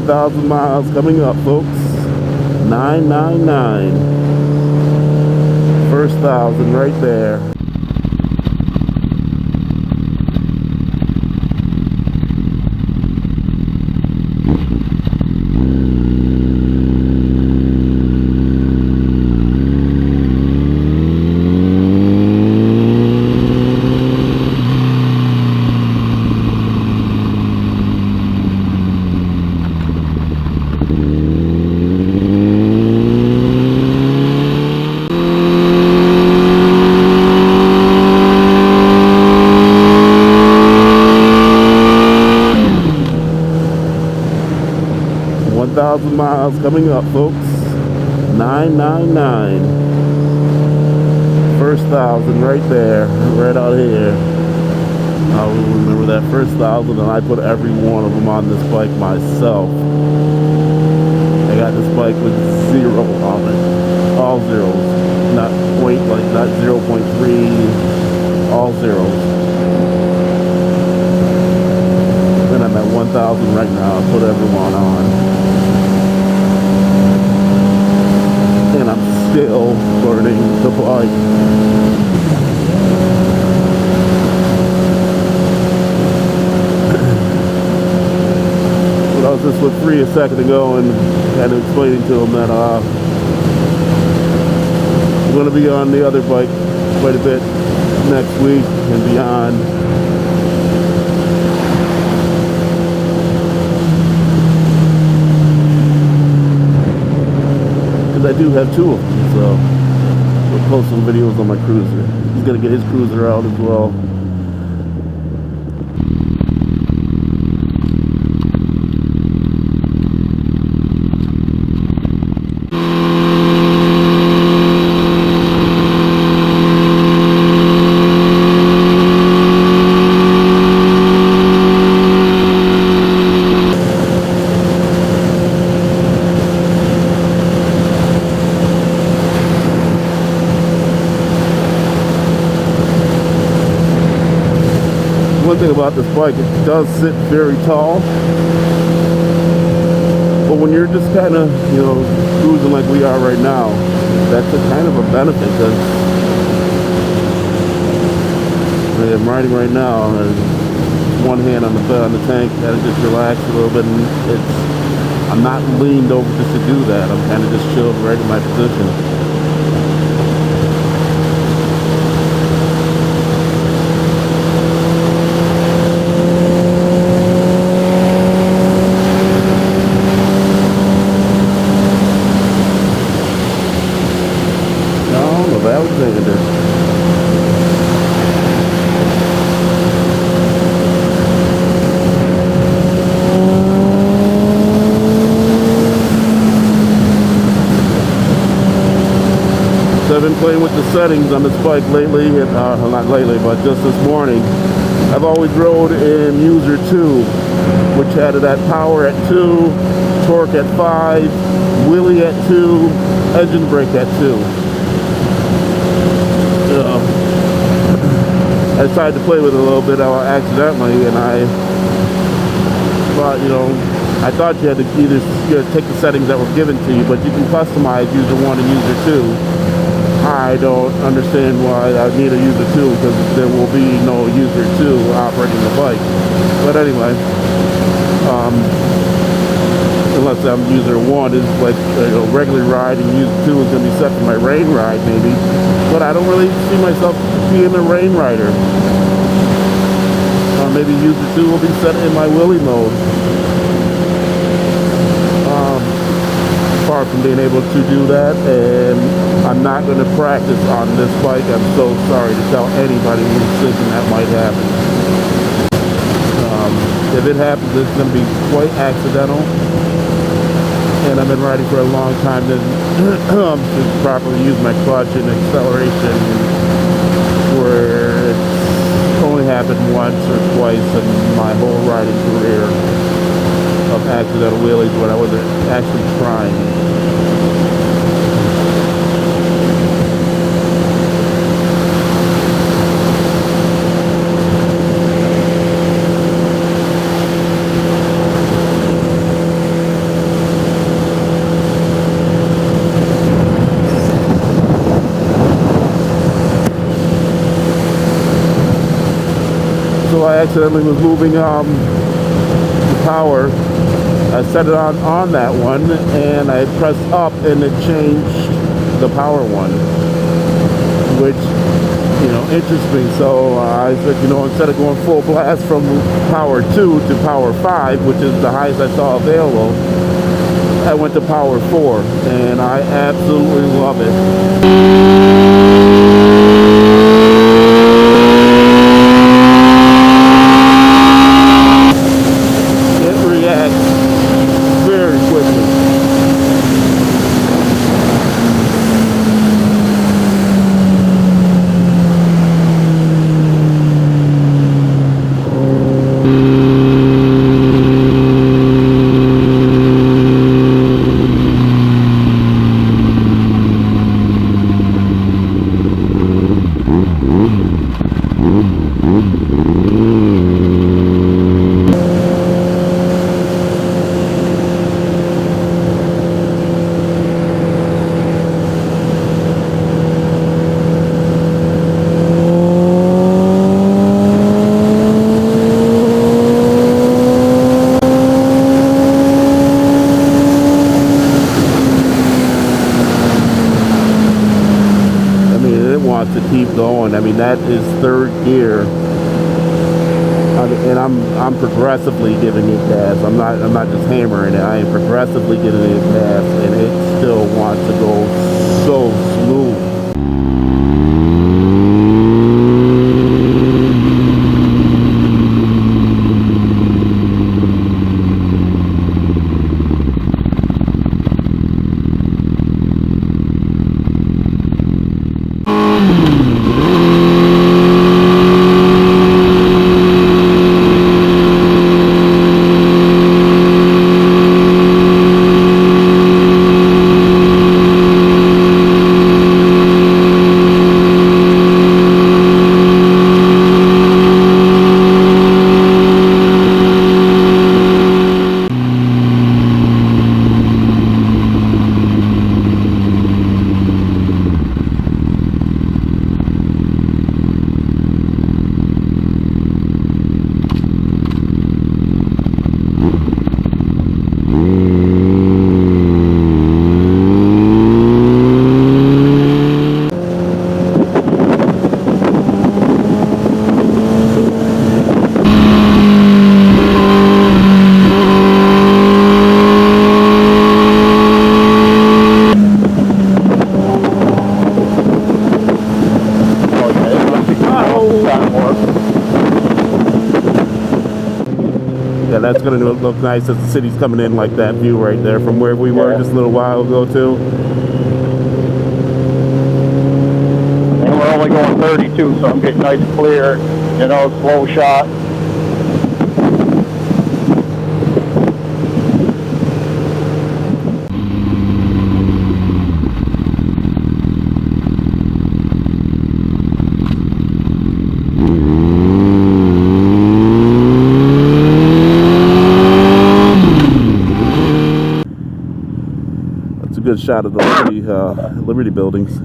1,000 miles coming up, folks. 999. First 1,000 right there. Miles coming up, folks. 999. First 1,000 right there, right out here. I'll remember that first 1,000, and I put every one of them on this bike myself. I got this bike with 0 on it, all zeros, not point, like not 0.3, all zeros. And I'm at 1,000 right now. I put everyone on. And I'm still learning the bike. But I was just with Free a second ago and had to explain to him that I'm going to be on the other bike quite a bit next week and beyond. I do have 2 of them, so we'll post some videos on my cruiser. He's gonna get his cruiser out as well. One thing about this bike, it does sit very tall, but when you're just kind of, you know, cruising like we are right now, that's a kind of a benefit, because I'm riding right now and one hand on the tank, gotta just relax a little bit, and I'm not leaned over just to do that. I'm kind of just chilled right in my position. Alexander. So I've been playing with the settings on this bike lately, not lately, but just this morning. I've always rode in user 2, which had that power at 2, torque at 5, wheelie at 2, engine brake at 2. I decided to play with it a little bit accidentally, and I thought, you know, I thought you had to either take the settings that were given to you, but you can customize user 1 and user 2. I don't understand why I need a user 2, because there will be no user 2 operating the bike. But anyway, unless I'm user 1 is like, you know, regular ride, and user 2 is going to be set for my rain ride maybe. But I don't really see myself being a rain rider. Maybe user 2 will be set in my wheelie mode. Far from being able to do that, and I'm not going to practice on this bike. I'm so sorry to tell anybody who's thinking that might happen. If it happens, it's going to be quite accidental. And I've been riding for a long time to properly use my clutch and acceleration, where it's only happened once or twice in my whole riding career of accidental wheelies when I wasn't actually trying. So I accidentally was moving the power. I set it on that one, and I pressed up, and it changed the power one, which, you know, interests me. So I said, you know, instead of going full blast from power 2 to power 5, which is the highest I saw available, I went to power 4, and I absolutely love it. Very quickly. To keep going. I mean, that is third gear, and I'm progressively giving it gas. I'm not just hammering it. I am progressively giving it gas, and it still wants to go so smooth. Yeah, that's going to look nice as the city's coming in, like that view right there from where we were just a little while ago too. And we're only going 32, so I'm getting nice clear, you know, slow shot. Good shot of the Liberty buildings.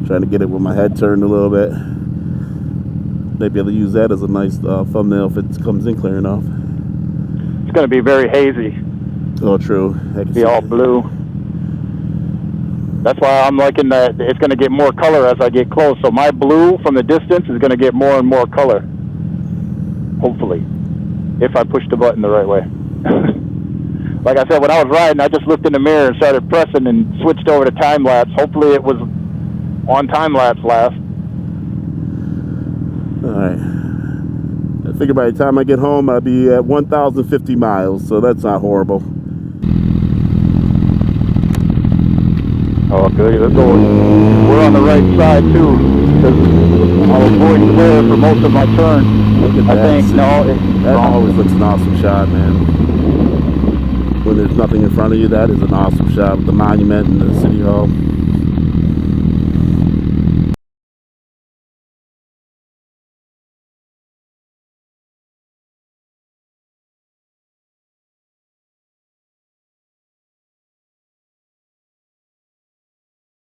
Trying to get it with my head turned a little bit. Maybe I'll use that as a nice thumbnail if it comes in clear enough. It's going to be very hazy. Oh, true. It'll be all blue. That's why I'm liking that it's going to get more color as I get close. So my blue from the distance is going to get more and more color. Hopefully. If I push the button the right way. Like I said, when I was riding, I just looked in the mirror and started pressing and switched over to time-lapse. Hopefully it was on time-lapse last. Alright. I figure by the time I get home, I'll be at 1,050 miles, so that's not horrible. Oh, good. Let's go. We're on the right side, too, because I'll avoid glare for most of my turn. Look at that. I think, that always looks an awesome shot, man. When there's nothing in front of you, that is an awesome shot with the monument and the city hall.